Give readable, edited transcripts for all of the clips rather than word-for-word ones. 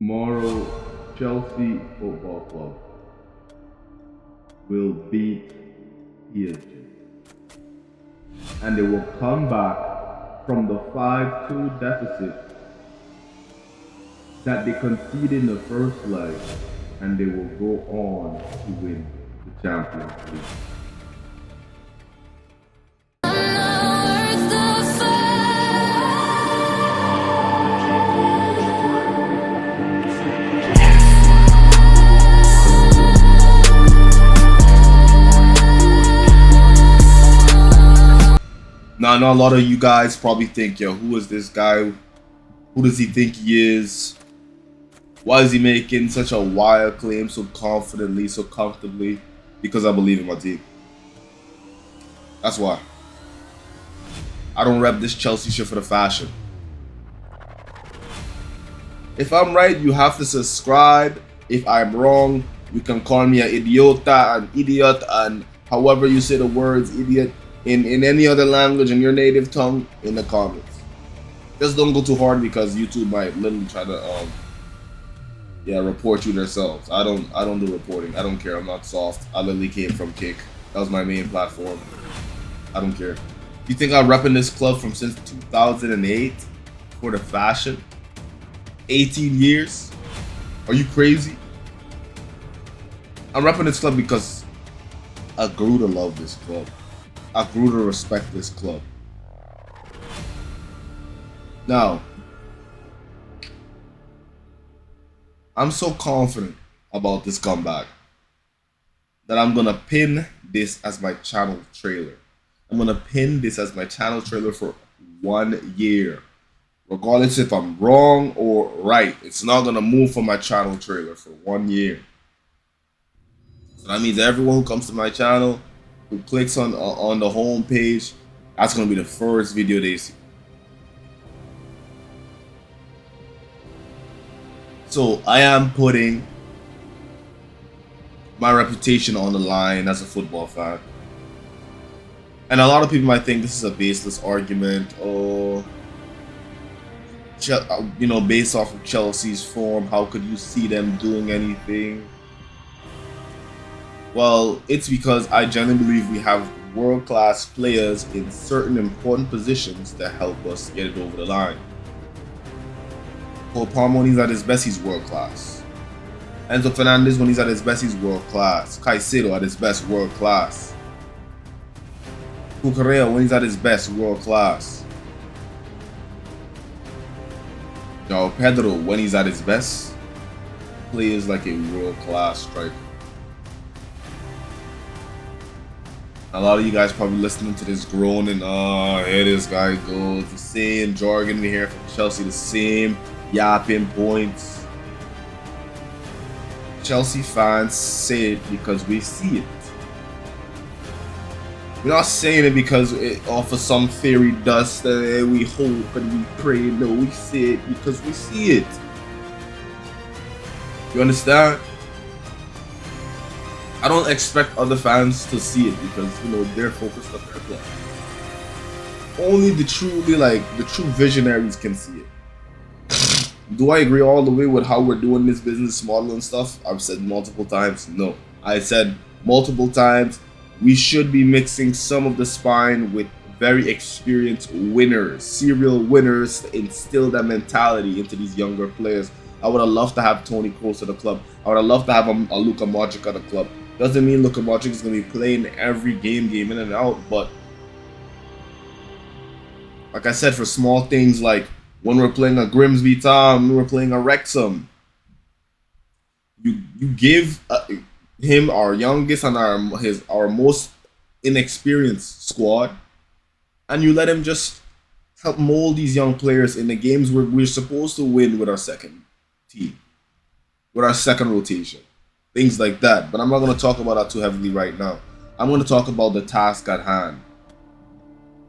Tomorrow, Chelsea Football Club will beat PSG. And they will come back from the 5-2 deficit that they conceded in the first leg, and they will go on to win the Champions League. Now, I know a lot of you guys probably think, yo, who is this guy? Who does he think he is? Why is he making such a wild claim so confidently, so comfortably? Because I believe in my team. That's why. I don't rep this Chelsea shit for the fashion. If I'm right, you have to subscribe. If I'm wrong, you can call me an idiota, an idiot, and however you say the words idiot in any other language in your native tongue in the comments. Just don't go too hard because YouTube might literally try to report you themselves. I don't do reporting. I don't care. I'm not soft. I literally came from Kick. That was my main platform. I don't care. You think I'm repping this club from since 2008 for the fashion? 18 years? Are you crazy? I'm repping this club because I grew to love this club. I grew to respect this club. Now, I'm so confident about this comeback that I'm gonna pin this as my channel trailer. I'm gonna pin this as my channel trailer for 1 year. Regardless if I'm wrong or right, it's not gonna move from my channel trailer for 1 year. So that means everyone who comes to my channel, who clicks on the home page, that's gonna be the first video they see. So I am putting my reputation on the line as a football fan. And a lot of people might think this is a baseless argument, or based off of Chelsea's form, how could you see them doing anything? Well, it's because I genuinely believe we have world-class players in certain important positions that help us get it over the line. Cole Palmer, when he's at his best, he's world-class. Enzo Fernandez, when he's at his best, he's world-class. Caicedo at his best, world-class. Cucurella, when he's at his best, world-class. Pedro, when he's at his best, plays like a world-class striker. A lot of you guys probably listening to this groaning, here this guy goes, the same jargon we hear from Chelsea, the same yapping points. Chelsea fans say it because we see it. We're not saying it because it offers some fairy dust that we hope and we pray. No, we say it because we see it. You understand? I don't expect other fans to see it because they're focused on their club. Only the true visionaries can see it. Do I agree all the way with how we're doing this business model and stuff? I've said multiple times, no. I said multiple times, we should be mixing some of the spine with very experienced winners, serial winners, to instill that mentality into these younger players. I would have loved to have Toni Kroos at the club. I would have loved to have a Luka Modric at the club. Doesn't mean Luka Modric is going to be playing every game in and out, but like I said, for small things like when we're playing a Grimsby Town, when we're playing a Wrexham, you give him our youngest and our most inexperienced squad, and you let him just help mold these young players in the games where we're supposed to win with our second team, with our second rotation, things like that. But I'm not going to talk about that too heavily right now. I'm going to talk about the task at hand,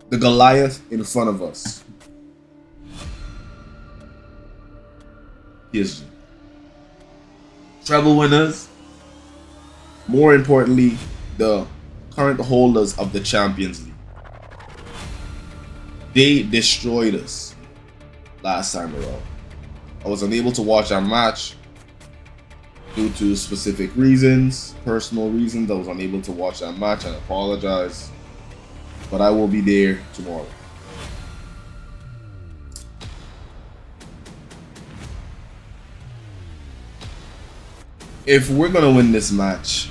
the Goliath in front of us. PSG. Treble winners. More importantly, the current holders of the Champions League. They destroyed us last time around. I was unable to watch that match due to specific reasons, personal reasons. I was unable to watch that match and apologize. But I will be there tomorrow. If we're gonna win this match,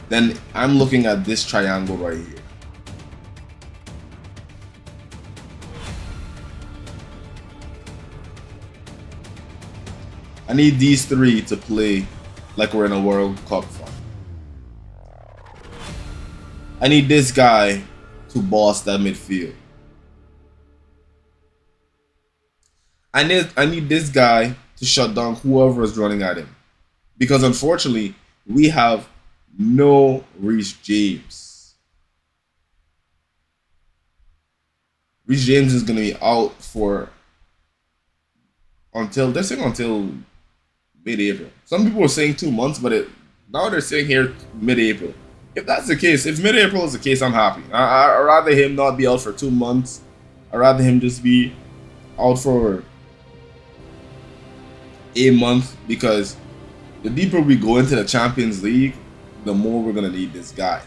then I'm looking at this triangle right here. I need these three to play like we're in a World Cup final. I need this guy to boss that midfield. I need this guy to shut down whoever is running at him. Because unfortunately, we have no Reece James. Reece James is going to be out for until mid-April. Some people are saying 2 months, but now they're saying here mid-April. If that's the case, if mid-April is the case, I'm happy. I'd rather him not be out for 2 months. I'd rather him just be out for a month, because the deeper we go into the Champions League, the more we're going to need this guy.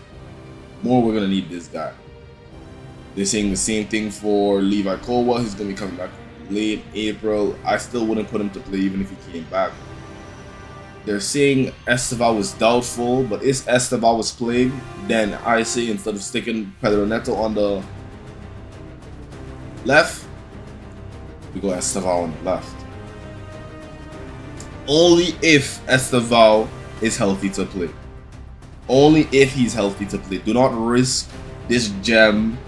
They're saying the same thing for Levi Colwill. He's going to be coming back late April. I still wouldn't put him to play even if he came back. They're saying Estevao was doubtful, but if Estevao was playing, then I say instead of sticking Pedro Neto on the left, we go Estevao on the left. Only if Estevao is healthy to play. Only if he's healthy to play. Do not risk this gem,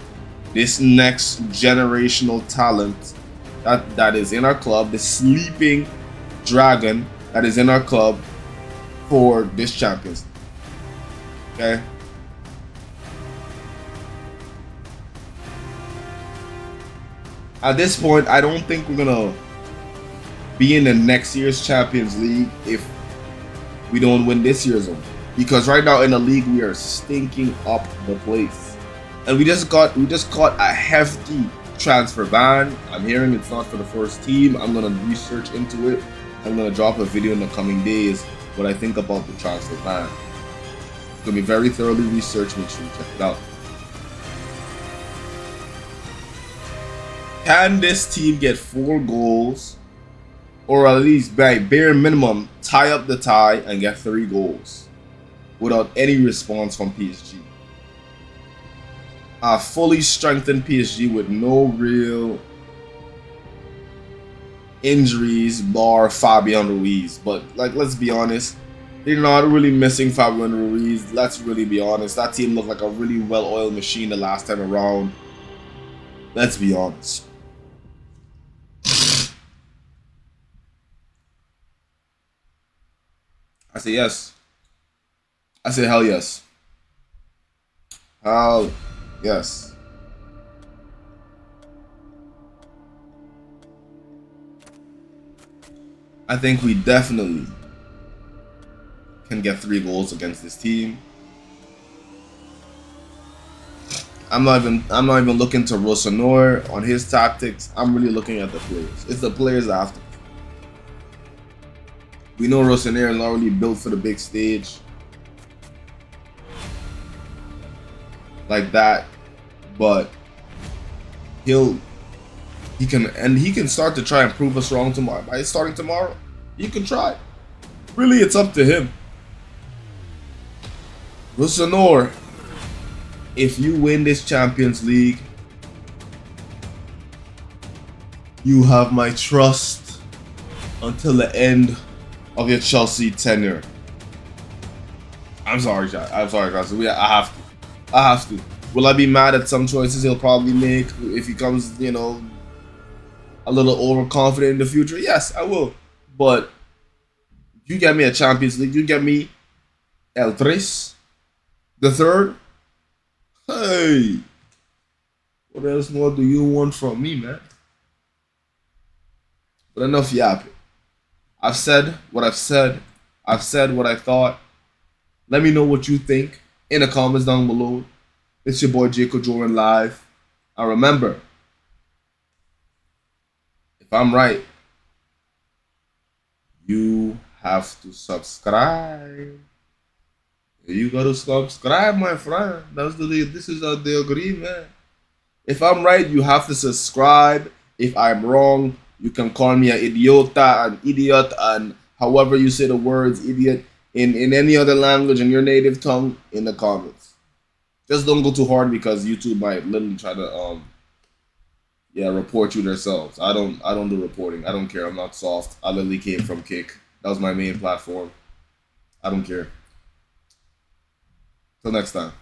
this next generational talent that is in our club, the sleeping dragon that is in our club for this Champions League. Okay? At this point, I don't think we're gonna be in the next year's Champions League if we don't win this year's one. Because right now in the league we are stinking up the place. And we just caught a hefty transfer ban. I'm hearing it's not for the first team. I'm gonna research into it. I'm gonna drop a video in the coming days what I think about the transfer ban. It's gonna be very thoroughly researched. Make sure you check it out. Can this team get 4 goals, or at least by bare minimum tie up the tie and get 3 goals without any response from PSG? A fully strengthened PSG with no real injuries bar Fabian Ruiz. But like, let's be honest, they're not really missing Fabian Ruiz. Let's really be honest. That team looked like a really well-oiled machine the last time around. Let's be honest. I say yes. I say hell yes. Hell yes. I think we definitely can get 3 goals against this team. I'm not even looking to Rossonor on his tactics. I'm really looking at the players. It's the players that have to. We know Rossonor is not really built for the big stage like that, but he can start to try and prove us wrong tomorrow. By starting tomorrow, he can try. Really, it's up to him. Rossonor, if you win this Champions League, you have my trust until the end of your Chelsea tenure. I'm sorry, guys. I have to. Will I be mad at some choices he'll probably make if he comes, a little overconfident in the future? Yes, I will. But you get me a Champions League, you get me El Tres, the third. Hey, what else more do you want from me, man? But enough yapping. I've said what I've said. I've said what I thought. Let me know what you think in the comments down below. It's your boy Jacob Joran live. And remember, if I'm right, have to subscribe. You gotta subscribe, my friend. This is the agreement. If I'm right, you have to subscribe. If I'm wrong, you can call me an idiota, an idiot, and however you say the words idiot in any other language in your native tongue in the comments. Just don't go too hard because YouTube might literally try to report you themselves. I don't do reporting. I don't care. I'm not soft. I literally came from Kick. That was my main platform. I don't care. Till next time.